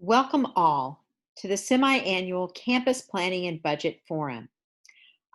Welcome all to the semi-annual Campus Planning and Budget Forum.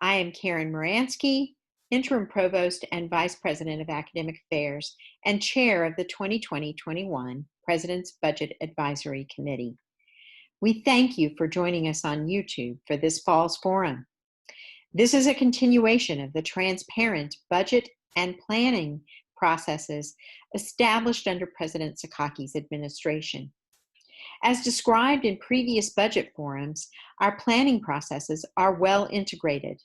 I am Karen Moransky, Interim Provost and Vice President of Academic Affairs and Chair of the 2020-21 President's Budget Advisory Committee. We thank you for joining us on YouTube for this fall's forum. This is a continuation of the transparent budget and planning processes established under President Sakake's administration. As described in previous budget forums, our planning processes are well integrated.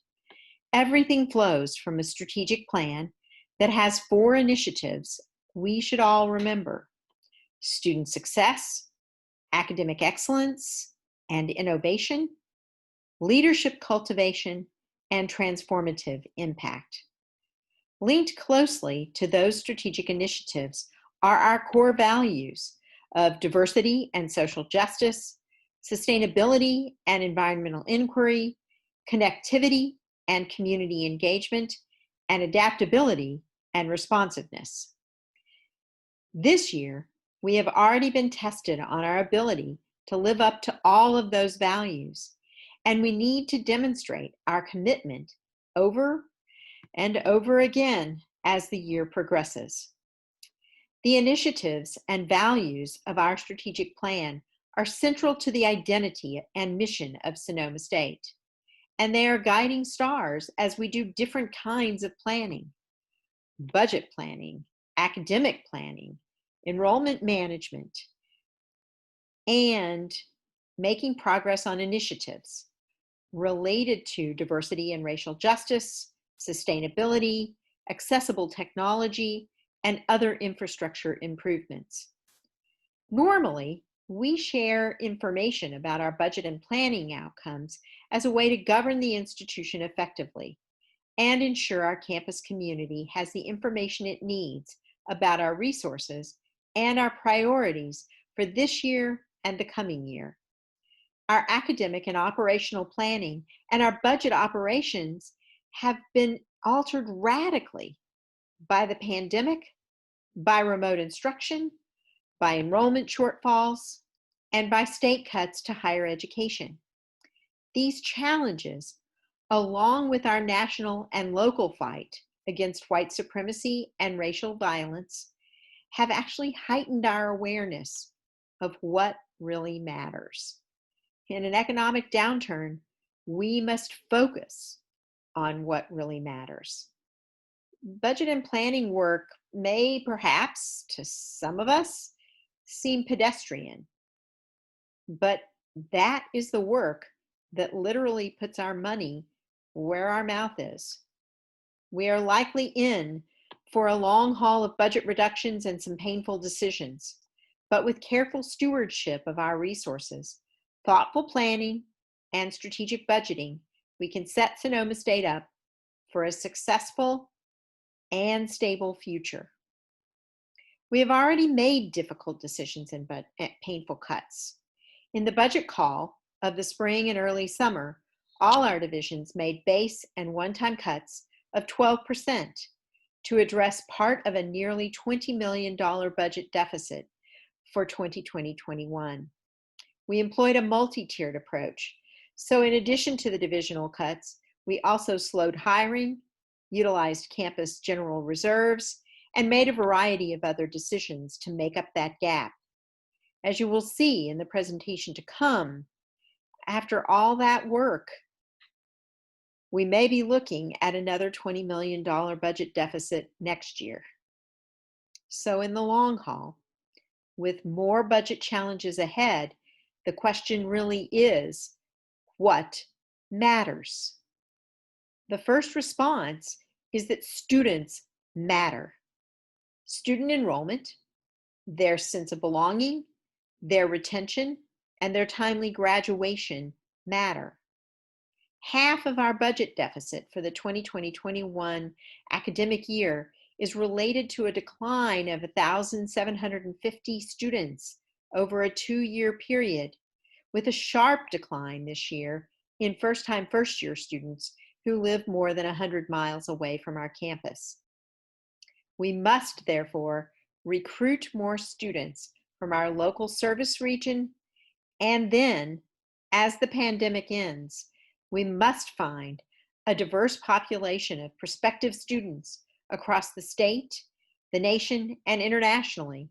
Everything flows from a strategic plan that has 4 initiatives we should all remember: student success, academic excellence and innovation, leadership cultivation, and transformative impact. Linked closely to those strategic initiatives are our core values of diversity and social justice, sustainability and environmental inquiry, connectivity and community engagement, and adaptability and responsiveness. This year, we have already been tested on our ability to live up to all of those values, and we need to demonstrate our commitment over and over again as the year progresses. The initiatives and values of our strategic plan are central to the identity and mission of Sonoma State, and they are guiding stars as we do different kinds of planning: budget planning, academic planning, enrollment management, and making progress on initiatives related to diversity and racial justice, sustainability, accessible technology, and other infrastructure improvements. Normally, we share information about our budget and planning outcomes as a way to govern the institution effectively and ensure our campus community has the information it needs about our resources and our priorities for this year and the coming year. Our academic and operational planning and our budget operations have been altered radically by the pandemic, by remote instruction, by enrollment shortfalls, and by state cuts to higher education. These challenges, along with our national and local fight against white supremacy and racial violence, have actually heightened our awareness of what really matters. In an economic downturn, we must focus on what really matters. Budget and planning work may perhaps, to some of us, seem pedestrian, but that is the work that literally puts our money where our mouth is. We are likely in for a long haul of budget reductions and some painful decisions, but with careful stewardship of our resources, thoughtful planning, and strategic budgeting, we can set Sonoma State up for a successful and stable future. We have already made difficult decisions and painful cuts. In the budget call of the spring and early summer, all our divisions made base and one-time cuts of 12% to address part of a nearly $20 million budget deficit for 2020-21. We employed a multi-tiered approach. So in addition to the divisional cuts, we also slowed hiring, utilized campus general reserves, and made a variety of other decisions to make up that gap. As you will see in the presentation to come, after all that work, we may be looking at another $20 million budget deficit next year. So in the long haul, with more budget challenges ahead, the question really is, what matters? The first response is that students matter. Student enrollment, their sense of belonging, their retention, and their timely graduation matter. Half of our budget deficit for the 2020-21 academic year is related to a decline of 1,750 students over a 2-year period, with a sharp decline this year in first-time first-year students who live more than 100 miles away from our campus. We must, therefore, recruit more students from our local service region And then, as the pandemic ends, we must find a diverse population of prospective students across the state, the nation, and internationally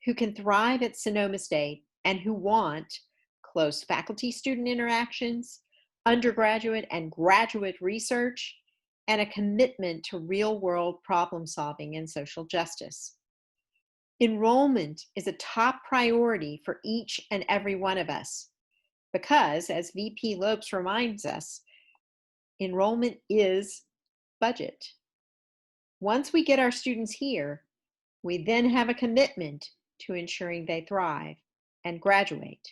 who can thrive at Sonoma State and who want close faculty-student interactions, undergraduate and graduate research, and a commitment to real-world problem solving and social justice. Enrollment is a top priority for each and every one of us because, as VP Lopes reminds us, enrollment is budget. Once we get our students here, we then have a commitment to ensuring they thrive and graduate.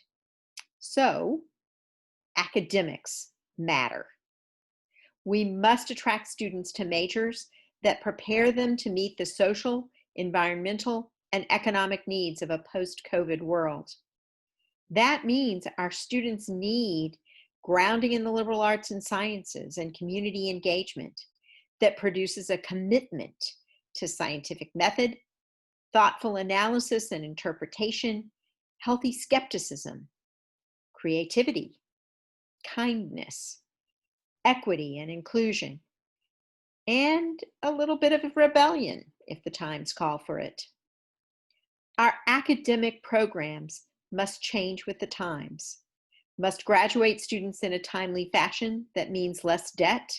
So, academics matter. We must attract students to majors that prepare them to meet the social, environmental, and economic needs of a post-COVID world. That means our students need grounding in the liberal arts and sciences and community engagement that produces a commitment to scientific method, thoughtful analysis and interpretation, healthy skepticism, creativity, kindness, equity and inclusion, and a little bit of rebellion if the times call for it. Our academic programs must change with the times, must graduate students in a timely fashion that means less debt,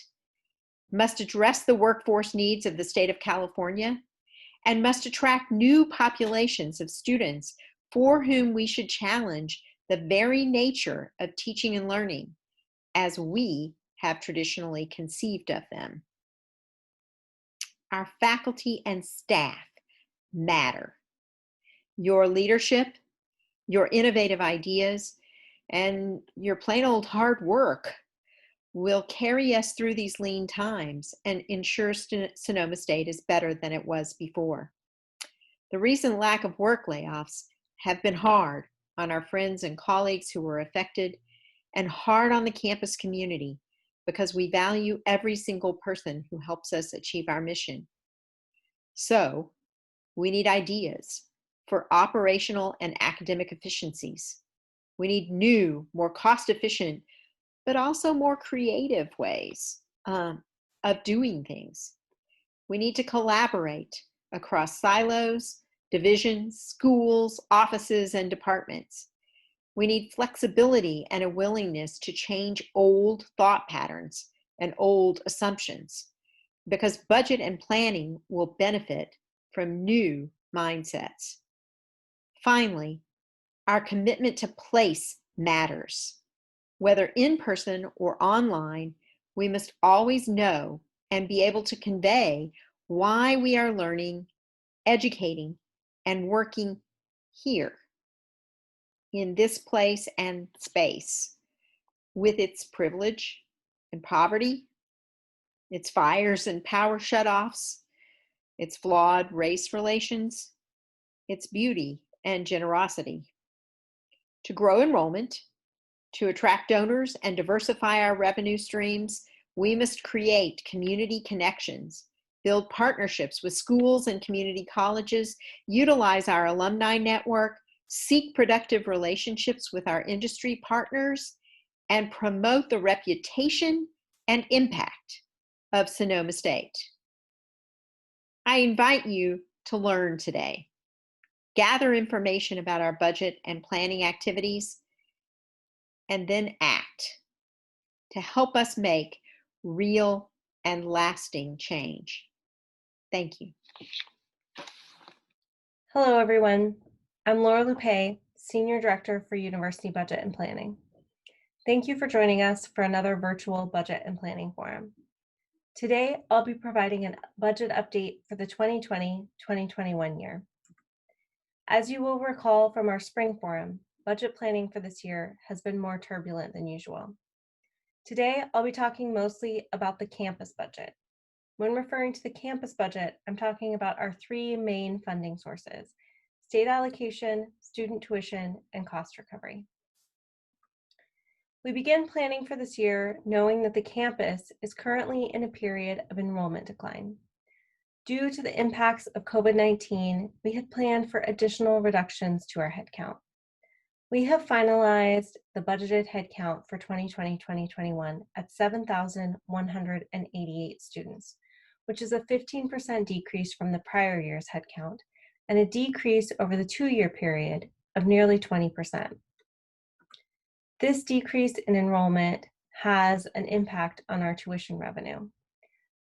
must address the workforce needs of the state of California, and must attract new populations of students for whom we should challenge the very nature of teaching and learning as we have traditionally conceived of them. Our faculty and staff matter. Your leadership, your innovative ideas, and your plain old hard work will carry us through these lean times and ensure Sonoma State is better than it was before. The recent lack of work layoffs have been hard on our friends and colleagues who were affected and hard on the campus community because we value every single person who helps us achieve our mission. So, we need ideas for operational and academic efficiencies. We need new, more cost-efficient, but also more creative ways of doing things. We need to collaborate across silos, divisions, schools, offices, and departments. We need flexibility and a willingness to change old thought patterns and old assumptions because budget and planning will benefit from new mindsets. Finally, our commitment to place matters. Whether in person or online, we must always know and be able to convey why we are learning, educating, and working here in this place and space with its privilege and poverty, its fires and power shutoffs, its flawed race relations, its beauty and generosity. To grow enrollment, to attract donors and diversify our revenue streams, we must create community connections, build partnerships with schools and community colleges, utilize our alumni network, seek productive relationships with our industry partners, and promote the reputation and impact of Sonoma State. I invite you to learn today. Gather information about our budget and planning activities, and then act to help us make real and lasting change. Thank you. Hello, everyone. I'm Laura Lupe, Senior Director for University Budget and Planning. Thank you for joining us for another virtual budget and planning forum. Today, I'll be providing a budget update for the 2020-2021 year. As you will recall from our spring forum, budget planning for this year has been more turbulent than usual. Today, I'll be talking mostly about the campus budget. When referring to the campus budget, I'm talking about our three main funding sources: state allocation, student tuition, and cost recovery. We began planning for this year knowing that the campus is currently in a period of enrollment decline. Due to the impacts of COVID-19, we had planned for additional reductions to our headcount. We have finalized the budgeted headcount for 2020-2021 at 7,188 students, which is a 15% decrease from the prior year's headcount and a decrease over the 2-year period of nearly 20%. This decrease in enrollment has an impact on our tuition revenue.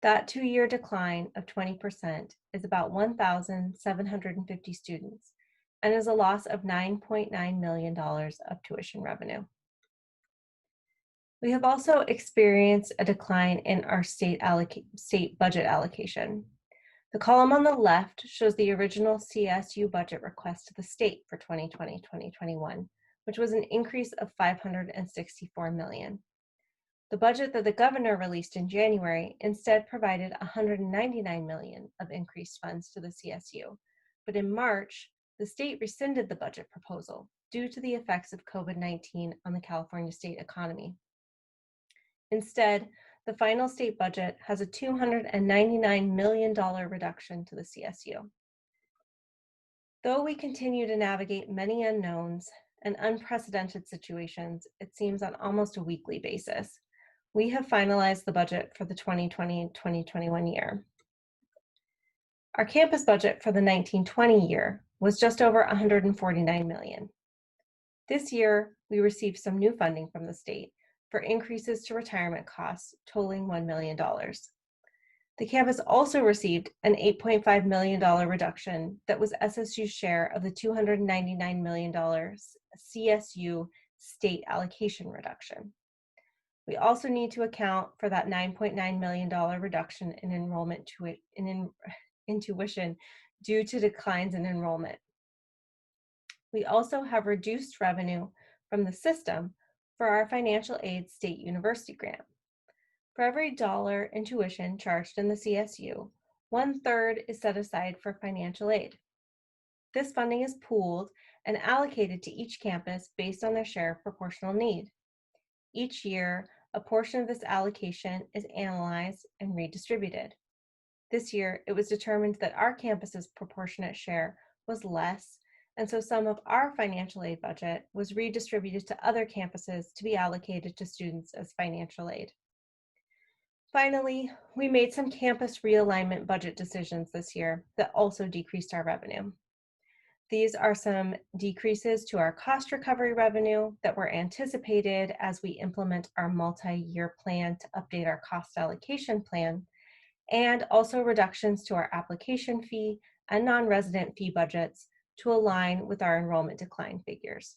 That 2-year decline of 20% is about 1,750 students and is a loss of $9.9 million of tuition revenue. We have also experienced a decline in our state budget allocation. The column on the left shows the original CSU budget request to the state for 2020-2021, which was an increase of $564 million. The budget that the governor released in January instead provided $199 million of increased funds to the CSU, but in March, the state rescinded the budget proposal due to the effects of COVID-19 on the California state economy. Instead, the final state budget has a $299 million reduction to the CSU. Though we continue to navigate many unknowns and unprecedented situations, it seems on almost a weekly basis, we have finalized the budget for the 2020-2021 year. Our campus budget for the 1920 year was just over $149 million. This year, we received some new funding from the state for increases to retirement costs totaling $1 million. The campus also received an $8.5 million reduction that was SSU's share of the $299 million CSU state allocation reduction. We also need to account for that $9.9 million reduction in enrollment in tuition due to declines in enrollment. We also have reduced revenue from the system for our financial aid state university grant. For every dollar in tuition charged in the CSU, 1/3 is set aside for financial aid. This funding is pooled and allocated to each campus based on their share of proportional need. Each year, a portion of this allocation is analyzed and redistributed. This year, it was determined that our campus's proportionate share was less, and so some of our financial aid budget was redistributed to other campuses to be allocated to students as financial aid. Finally, we made some campus realignment budget decisions this year that also decreased our revenue. These are some decreases to our cost recovery revenue that were anticipated as we implement our multi-year plan to update our cost allocation plan, and also reductions to our application fee and non-resident fee budgets to align with our enrollment decline figures.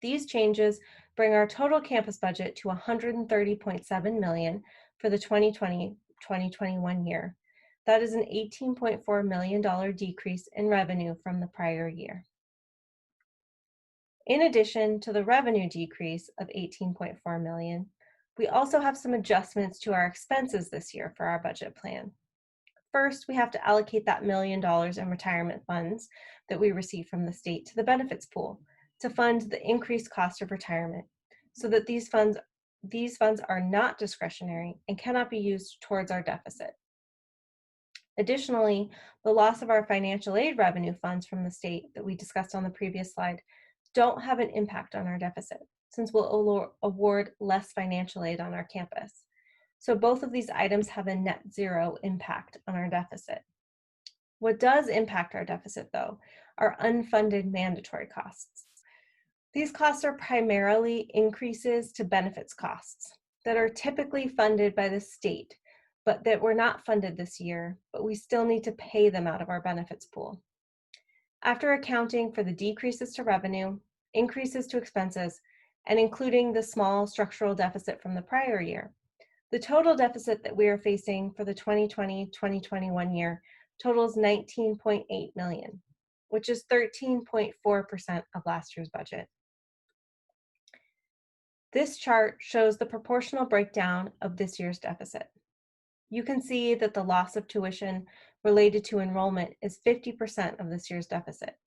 These changes bring our total campus budget to $130.7 million for the 2020-2021 year. That is an $18.4 million decrease in revenue from the prior year. In addition to the revenue decrease of $18.4 million, we also have some adjustments to our expenses this year for our budget plan. First, we have to allocate that $1 million in retirement funds that we receive from the state to the benefits pool to fund the increased cost of retirement, so that these funds are not discretionary and cannot be used towards our deficit. Additionally, the loss of our financial aid revenue funds from the state that we discussed on the previous slide don't have an impact on our deficit, since we'll award less financial aid on our campus. So both of these items have a net zero impact on our deficit. What does impact our deficit, though, are unfunded mandatory costs. These costs are primarily increases to benefits costs that are typically funded by the state, but that were not funded this year, but we still need to pay them out of our benefits pool. After accounting for the decreases to revenue, increases to expenses, and including the small structural deficit from the prior year, the total deficit that we are facing for the 2020-2021 year totals $19.8 million, which is 13.4% of last year's budget. This chart shows the proportional breakdown of this year's deficit. You can see that the loss of tuition related to enrollment is 50% of this year's deficit.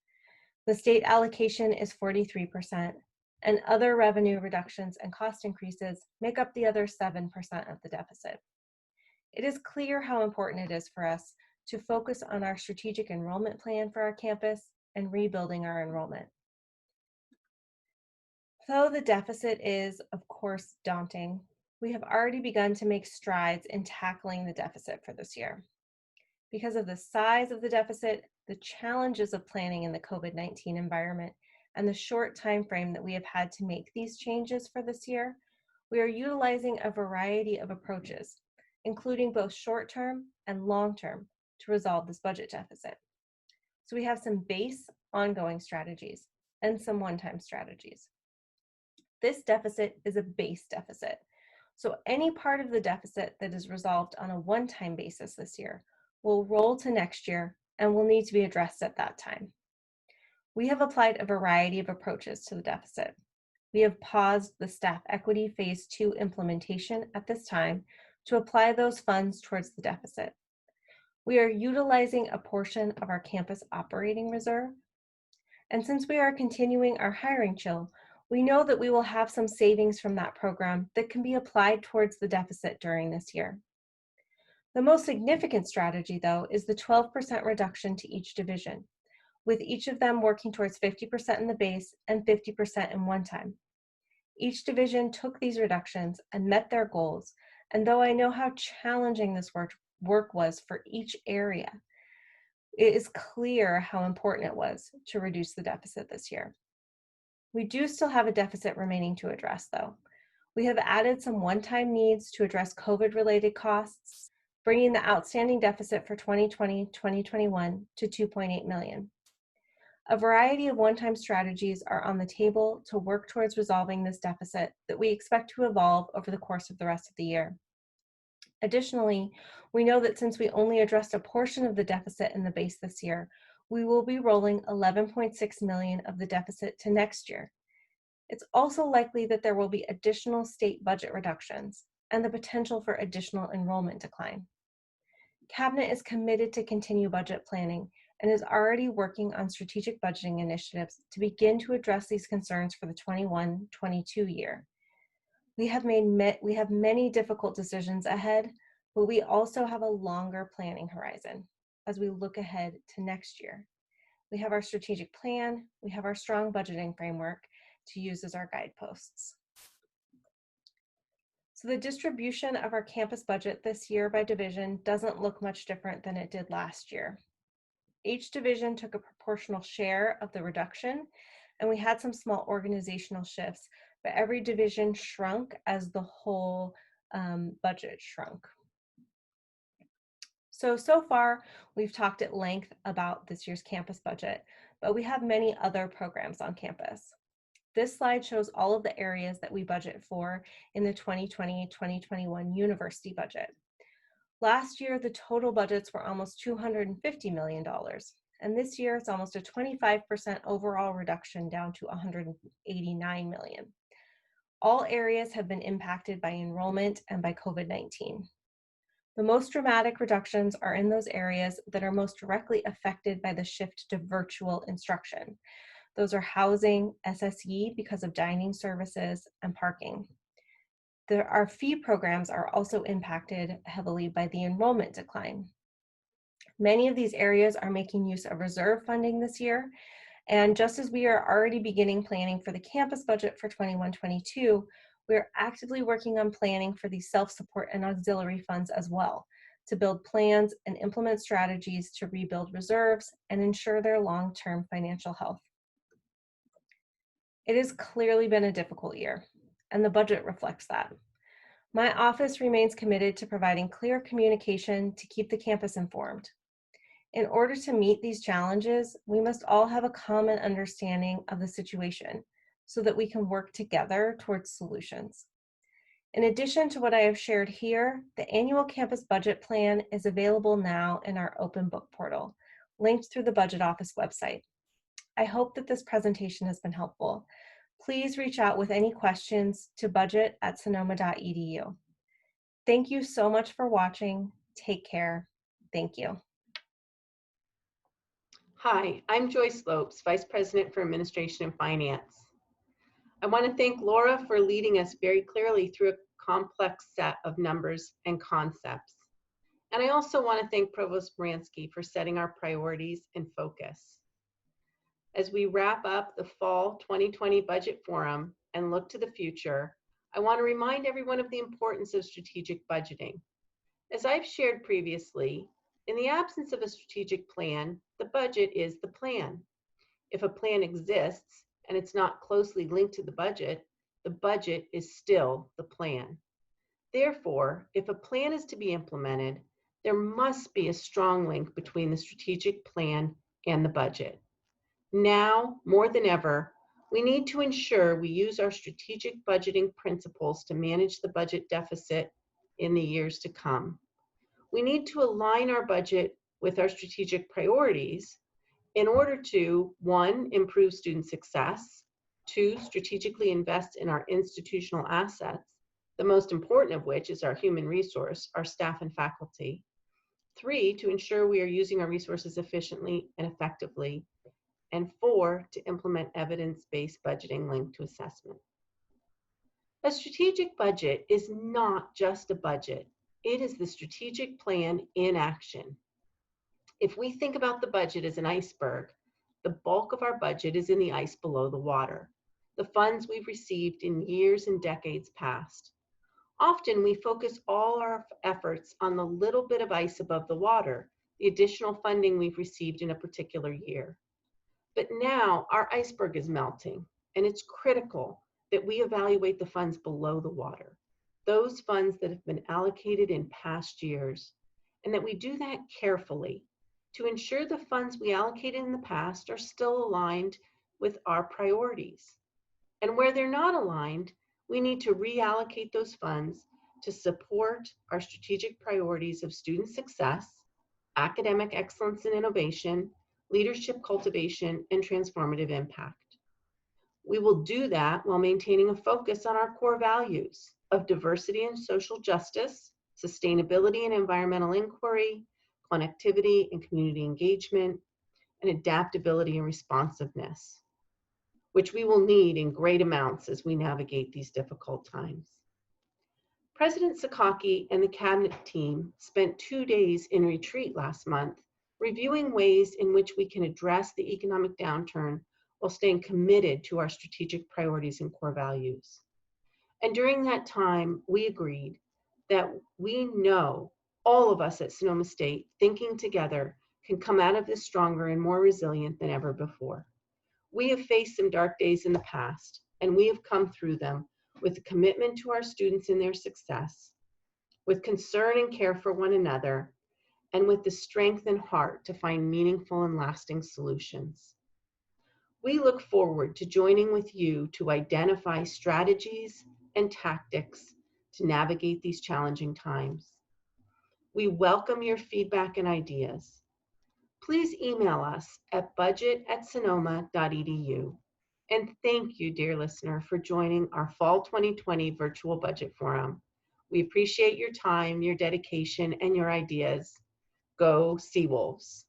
The state allocation is 43%, and other revenue reductions and cost increases make up the other 7% of the deficit. It is clear how important it is for us to focus on our strategic enrollment plan for our campus and rebuilding our enrollment. Though the deficit is, of course, daunting, we have already begun to make strides in tackling the deficit for this year. Because of the size of the deficit, the challenges of planning in the COVID-19 environment, and the short time frame that we have had to make these changes for this year, we are utilizing a variety of approaches, including both short-term and long-term, to resolve this budget deficit. So we have some base ongoing strategies and some one-time strategies. This deficit is a base deficit. So any part of the deficit that is resolved on a one-time basis this year will roll to next year and will need to be addressed at that time. We have applied a variety of approaches to the deficit. We have paused the staff equity phase 2 implementation at this time to apply those funds towards the deficit. We are utilizing a portion of our campus operating reserve. And since we are continuing our hiring chill, we know that we will have some savings from that program that can be applied towards the deficit during this year. The most significant strategy, though, is the 12% reduction to each division, with each of them working towards 50% in the base and 50% in one time. Each division took these reductions and met their goals, and though I know how challenging this work was for each area, it is clear how important it was to reduce the deficit this year. We do still have a deficit remaining to address, though. We have added some one-time needs to address COVID-related costs, bringing the outstanding deficit for 2020-2021 to $2.8 million. A variety of one-time strategies are on the table to work towards resolving this deficit that we expect to evolve over the course of the rest of the year. Additionally, we know that since we only addressed a portion of the deficit in the base this year, we will be rolling $11.6 million of the deficit to next year. It's also likely that there will be additional state budget reductions and the potential for additional enrollment decline. Cabinet is committed to continue budget planning and is already working on strategic budgeting initiatives to begin to address these concerns for the 21-22 year. We have many difficult decisions ahead, but we also have a longer planning horizon as we look ahead to next year. We have our strategic plan, we have our strong budgeting framework to use as our guideposts. So the distribution of our campus budget this year by division doesn't look much different than it did last year. Each division took a proportional share of the reduction, and we had some small organizational shifts, but every division shrunk as the whole budget shrunk. So far, we've talked at length about this year's campus budget, but we have many other programs on campus. This slide shows all of the areas that we budget for in the 2020-2021 university budget. Last year, the total budgets were almost $250 million, and this year it's almost a 25% overall reduction down to $189 million. All areas have been impacted by enrollment and by COVID-19. The most dramatic reductions are in those areas that are most directly affected by the shift to virtual instruction. Those are housing, SSE because of dining services, and parking. Our fee programs are also impacted heavily by the enrollment decline. Many of these areas are making use of reserve funding this year, and just as we are already beginning planning for the campus budget for 21-22, we are actively working on planning for these self-support and auxiliary funds as well, to build plans and implement strategies to rebuild reserves and ensure their long-term financial health. It has clearly been a difficult year, and the budget reflects that. My office remains committed to providing clear communication to keep the campus informed. In order to meet these challenges, we must all have a common understanding of the situation so that we can work together towards solutions. In addition to what I have shared here, the annual campus budget plan is available now in our open book portal, linked through the Budget Office website. I hope that this presentation has been helpful. Please reach out with any questions to budget@sonoma.edu. Thank you so much for watching. Take care. Thank you. Hi, I'm Joyce Lopes, Vice President for Administration and Finance. I want to thank Laura for leading us very clearly through a complex set of numbers and concepts. And I also want to thank Provost Moransky for setting our priorities and focus. As we wrap up the fall 2020 Budget Forum, and look to the future, I want to remind everyone of the importance of strategic budgeting. As I've shared previously, in the absence of a strategic plan, the budget is the plan. If a plan exists and it's not closely linked to the budget is still the plan. Therefore, if a plan is to be implemented, there must be a strong link between the strategic plan and the budget. Now, more than ever, we need to ensure we use our strategic budgeting principles to manage the budget deficit in the years to come. We need to align our budget with our strategic priorities in order to, 1, improve student success, 2, strategically invest in our institutional assets, the most important of which is our human resource, our staff and faculty, 3, to ensure we are using our resources efficiently and effectively, and 4, to implement evidence-based budgeting linked to assessment. A strategic budget is not just a budget. It is the strategic plan in action. If we think about the budget as an iceberg, the bulk of our budget is in the ice below the water, the funds we've received in years and decades past. Often we focus all our efforts on the little bit of ice above the water, the additional funding we've received in a particular year. But now our iceberg is melting, and it's critical that we evaluate the funds below the water, those funds that have been allocated in past years, and that we do that carefully to ensure the funds we allocated in the past are still aligned with our priorities. And where they're not aligned, we need to reallocate those funds to support our strategic priorities of student success, academic excellence and innovation, leadership cultivation, and transformative impact. We will do that while maintaining a focus on our core values of diversity and social justice, sustainability and environmental inquiry, connectivity and community engagement, and adaptability and responsiveness, which we will need in great amounts as we navigate these difficult times. President Sakaki and the cabinet team spent 2 days in retreat last month, reviewing ways in which we can address the economic downturn while staying committed to our strategic priorities and core values. And during that time, we agreed that we know all of us at Sonoma State, thinking together, can come out of this stronger and more resilient than ever before. We have faced some dark days in the past, and we have come through them with a commitment to our students and their success, with concern and care for one another, and with the strength and heart to find meaningful and lasting solutions. We look forward to joining with you to identify strategies and tactics to navigate these challenging times. We welcome your feedback and ideas. Please email us at budget@sonoma.edu. And thank you, dear listener, for joining our Fall 2020 Virtual Budget Forum. We appreciate your time, your dedication, and your ideas. Go Seawolves.